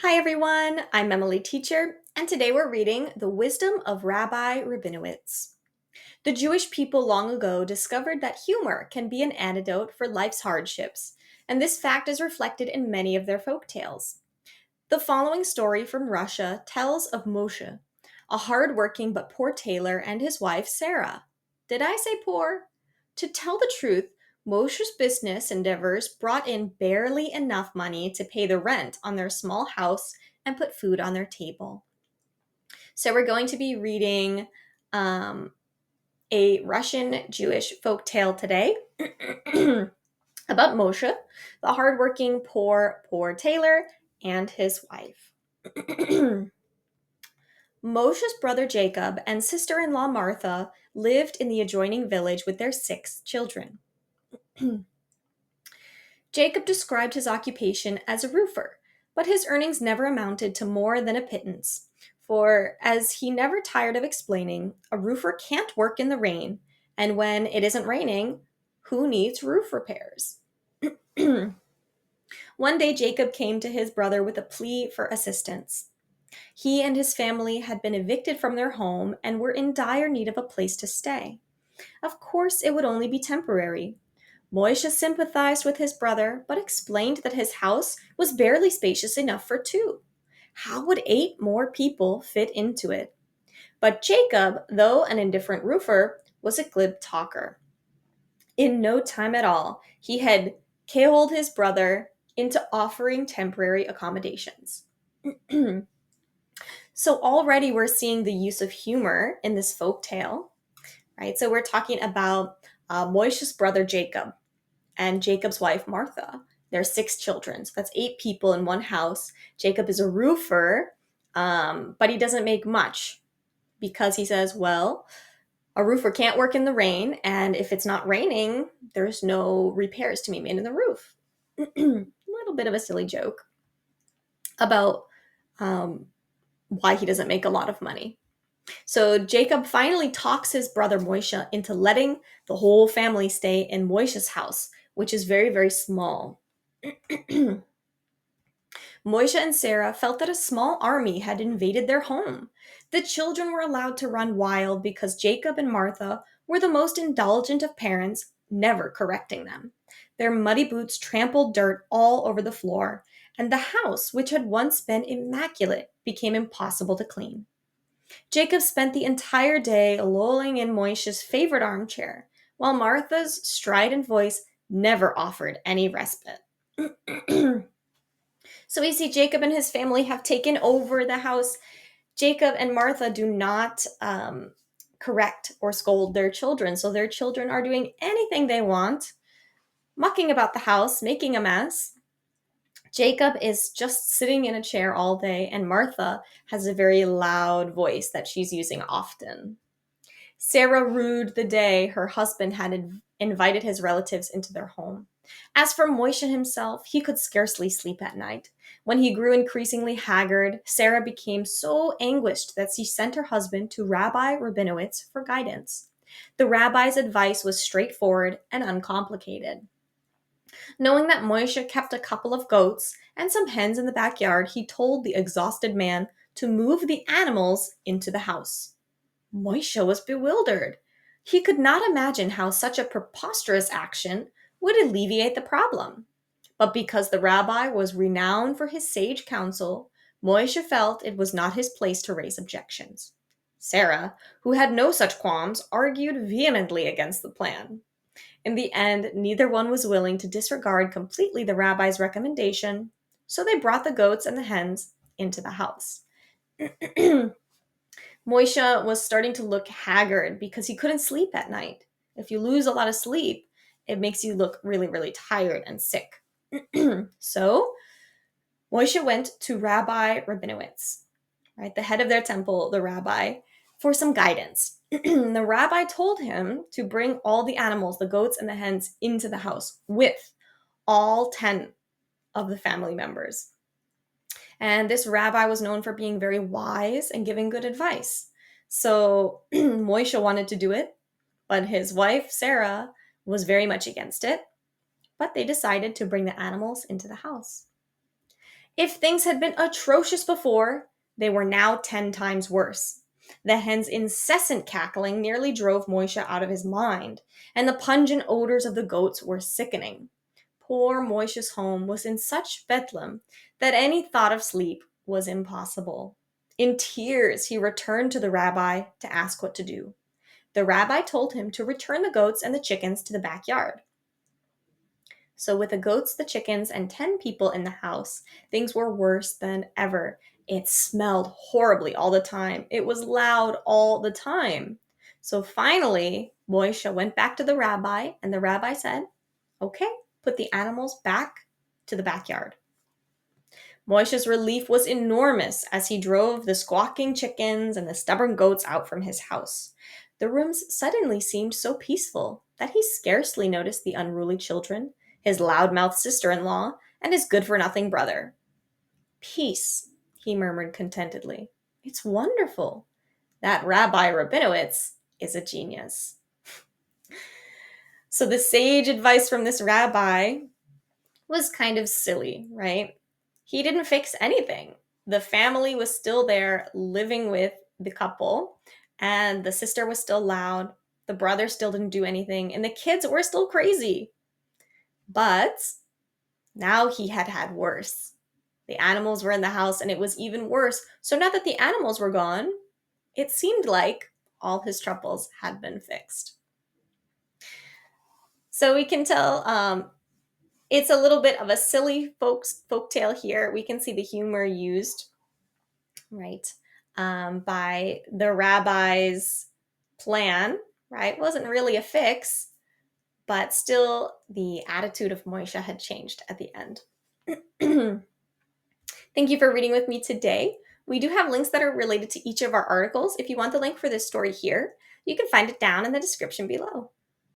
Hi everyone, I'm Emily Teacher, and today we're reading The Wisdom of Rabbi Rabinowitz. The Jewish people long ago discovered that humor can be an antidote for life's hardships, and this fact is reflected in many of their folk tales. The following story from Russia tells of Moshe, a hard-working but poor tailor, and his wife Sarah. Did I say poor? To tell the truth, Moshe's business endeavors brought in barely enough money to pay the rent on their small house and put food on their table. So we're going to be reading um, a Russian Jewish folk tale today about Moshe, the hardworking poor tailor, and his wife. Moshe's brother Jacob and sister in law Martha lived in the adjoining village with their 6 children. Jacob described his occupation as a roofer, but his earnings never amounted to more than a pittance. For, as he never tired of explaining, a roofer can't work in the rain, and when it isn't raining, who needs roof repairs? One day, Jacob came to his brother with a plea for assistance. He and his family had been evicted from their home and were in dire need of a place to stay. Of course, it would only be temporary. Moishe sympathized with his brother, but explained that his house was barely spacious enough for 2. How would 8 more people fit into it? But Jacob, though an indifferent roofer, was a glib talker. In no time at all, he had cajoled his brother into offering temporary accommodations. So already we're seeing the use of humor in this folk tale, right? So we're talking about Moishe's brother Jacob and Jacob's wife Martha. There are 6 children, so that's 8 people in one house. Jacob is a roofer, but he doesn't make much because he says, well, a roofer can't work in the rain, and if it's not raining, there's no repairs to be made in the roof. A little bit of a silly joke about um, why he doesn't make a lot of money. So Jacob finally talks his brother Moishe into letting the whole family stay in Moishe's house, which is very, very small. Moishe and Sarah felt that a small army had invaded their home. The children were allowed to run wild because Jacob and Martha were the most indulgent of parents, never correcting them. Their muddy boots trampled dirt all over the floor, and the house, which had once been immaculate, became impossible to clean. Jacob spent the entire day lolling in Moishe's favorite armchair, while Martha's strident voice never offered any respite. So we see Jacob and his family have taken over the house. Jacob and Martha do not correct or scold their children, so their children are doing anything they want, mucking about the house, making a mess. Jacob is just sitting in a chair all day, and Martha has a very loud voice that she's using often. Sarah rued the day her husband had invited his relatives into their home. As for Moishe himself, he could scarcely sleep at night. When he grew increasingly haggard, Sarah became so anguished that she sent her husband to Rabbi Rabinowicz for guidance. The rabbi's advice was straightforward and uncomplicated. Knowing that Moishe kept a couple of goats and some hens in the backyard, he told the exhausted man to move the animals into the house. Moishe was bewildered. He could not imagine how such a preposterous action would alleviate the problem. But because the rabbi was renowned for his sage counsel, Moishe felt it was not his place to raise objections. Sarah, who had no such qualms, argued vehemently against the plan. In the end, neither one was willing to disregard completely the rabbi's recommendation, so they brought the goats and the hens into the house. Moishe was starting to look haggard because he couldn't sleep at night. If you lose a lot of sleep, it makes you look really, really tired and sick. So Moishe went to Rabbi Rabinowitz, right, the head of their temple, the rabbi, for some guidance. The rabbi told him to bring all the animals, the goats and the hens, into the house with all 10 of the family members. And this rabbi was known for being very wise and giving good advice. So Moishe wanted to do it, but his wife, Sarah, was very much against it. But they decided to bring the animals into the house. If things had been atrocious before, they were now 10 times worse. The hen's incessant cackling nearly drove Moishe out of his mind, and the pungent odors of the goats were sickening. Poor Moishe's home was in such bedlam that any thought of sleep was impossible. In tears, he returned to the rabbi to ask what to do. The rabbi told him to return the goats and the chickens to the backyard. So, with the goats, the chickens, and 10 people in the house, things were worse than ever. It smelled horribly all the time. It was loud all the time. So, finally, Moishe went back to the rabbi, and the rabbi said, "Okay, put the animals back to the backyard." Moishe's relief was enormous as he drove the squawking chickens and the stubborn goats out from his house. The rooms suddenly seemed so peaceful that he scarcely noticed the unruly children, his loudmouthed sister-in-law, and his good-for-nothing brother. "Peace," he murmured contentedly. "It's wonderful. That Rabbi Rabinowicz is a genius." So the sage advice from this rabbi was kind of silly, right? He didn't fix anything. The family was still there living with the couple, and the sister was still loud. The brother still didn't do anything, and the kids were still crazy. But now he had had worse. The animals were in the house, and it was even worse. So now that the animals were gone, it seemed like all his troubles had been fixed. So we can tell it's a little bit of a silly folk tale here. We can see the humor used, right, by the rabbi's plan, right? It wasn't really a fix, but still the attitude of Moishe had changed at the end. Thank you for reading with me today. We do have links that are related to each of our articles. If you want the link for this story here, you can find it down in the description below.